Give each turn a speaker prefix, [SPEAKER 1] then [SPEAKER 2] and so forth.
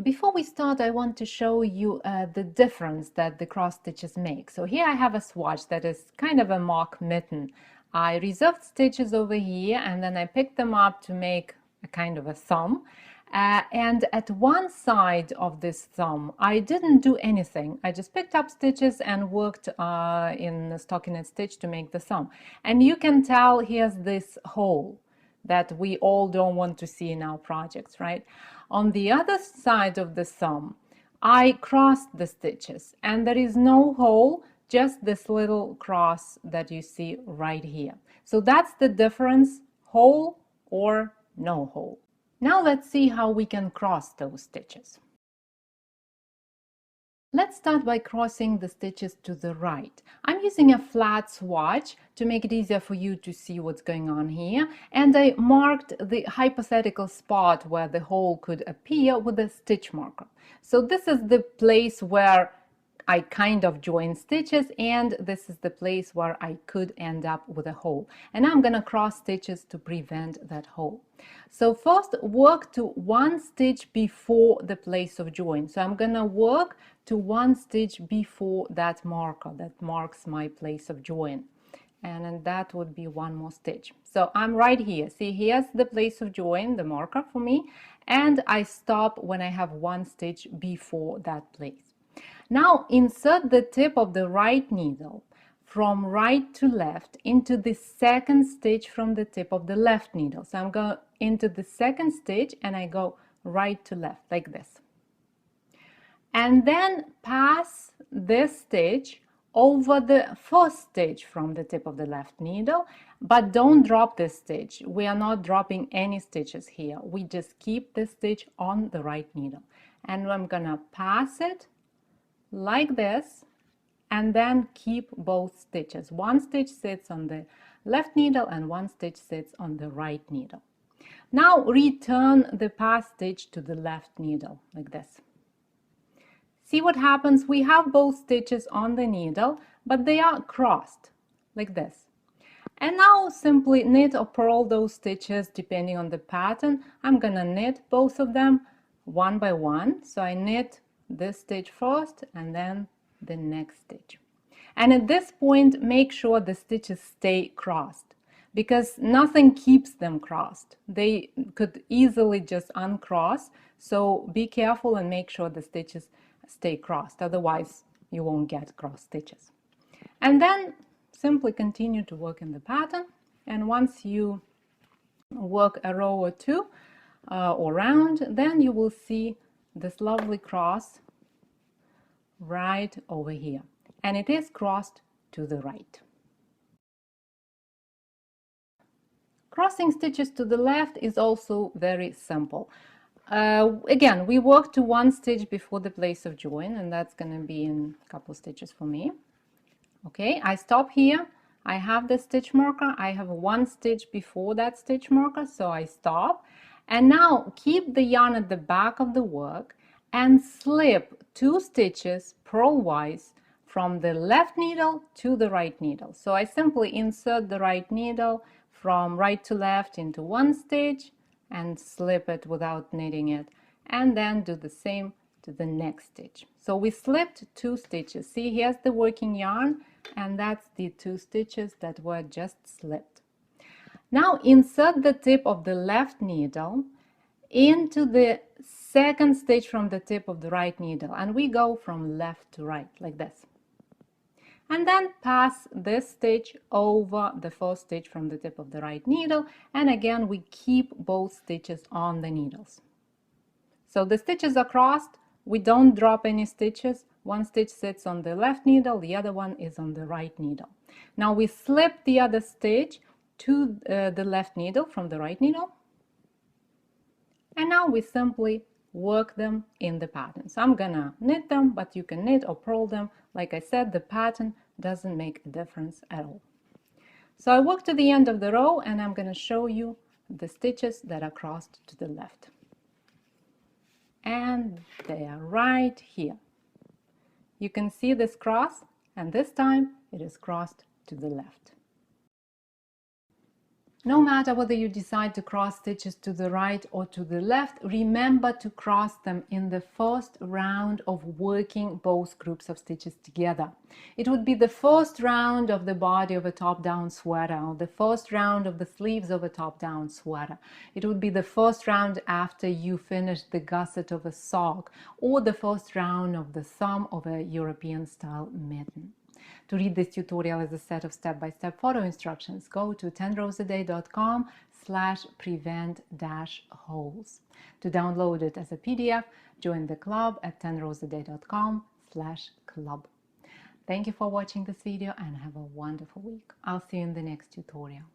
[SPEAKER 1] Before we start, I want to show you the difference that the cross stitches make. So here I have a swatch that is kind of a mock mitten. I reserved stitches over here and then I picked them up to make a kind of a thumb. And at one side of this thumb, I didn't do anything. I just picked up stitches and worked in the stockinette stitch to make the thumb. And you can tell here's this hole that we all don't want to see in our projects, right? On the other side of the thumb, I crossed the stitches and there is no hole, just this little cross that you see right here. So that's the difference, hole or no hole. Now let's see how we can cross those stitches. Let's start by crossing the stitches to the right. I'm using a flat swatch to make it easier for you to see what's going on here, and I marked the hypothetical spot where the hole could appear with a stitch marker. So this is the place where I kind of join stitches, and this is the place where I could end up with a hole. And I'm going to cross stitches to prevent that hole. So first, work to one stitch before the place of join. So I'm going to work to one stitch before that marker that marks my place of join. And then that would be one more stitch. So I'm right here. See, here's the place of join, the marker for me. And I stop when I have one stitch before that place. Now insert the tip of the right needle from right to left into the second stitch from the tip of the left needle. So I'm going into the second stitch and I go right to left like this. And then pass this stitch over the first stitch from the tip of the left needle, but don't drop this stitch. We are not dropping any stitches here. We just keep the stitch on the right needle. And I'm gonna pass it like this and then keep both stitches. One stitch sits on the left needle and one stitch sits on the right needle. Now return the pass stitch to the left needle like this. See what happens? We have both stitches on the needle, but they are crossed like this. And now simply knit or purl those stitches depending on the pattern. I'm gonna knit both of them one by one. So I knit this stitch first and then the next stitch. And at this point, make sure the stitches stay crossed because nothing keeps them crossed. They could easily just uncross. So be careful and make sure the stitches stay crossed. Otherwise, you won't get cross stitches. And then simply continue to work in the pattern. And once you work a row or two or round, then you will see this lovely cross right over here, and it is crossed to the right. Crossing stitches to the left is also very simple. Again, we work to one stitch before the place of join, and that's going to be in a couple stitches for me. Okay, I stop here. I have the stitch marker. I have one stitch before that stitch marker, so I stop. And now keep the yarn at the back of the work and slip 2 stitches purlwise from the left needle to the right needle. So I simply insert the right needle from right to left into one stitch and slip it without knitting it, and then do the same to the next stitch. So we slipped 2 stitches. See, here's the working yarn, and that's the 2 stitches that were just slipped. Now insert the tip of the left needle into the second stitch from the tip of the right needle, and we go from left to right like this. And then pass this stitch over the first stitch from the tip of the right needle, and again we keep both stitches on the needles. So the stitches are crossed, we don't drop any stitches. One stitch sits on the left needle, the other one is on the right needle. Now we slip the other stitch to the left needle from the right needle, and now we simply work them in the pattern. So I'm gonna knit them, but you can knit or purl them. Like I said, the pattern doesn't make a difference at all. So I work to the end of the row, and I'm gonna show you the stitches that are crossed to the left. And they are right here. You can see this cross, and this time it is crossed to the left. No matter whether you decide to cross stitches to the right or to the left, remember to cross them in the first round of working both groups of stitches together. It would be the first round of the body of a top-down sweater, or the first round of the sleeves of a top-down sweater. It would be the first round after you finish the gusset of a sock, or the first round of the thumb of a European-style mitten. To read this tutorial as a set of step-by-step photo instructions, go to 10roseaday.com/prevent-holes. To download it as a PDF, join the club at 10roseaday.com/club. Thank you for watching this video and have a wonderful week. I'll see you in the next tutorial.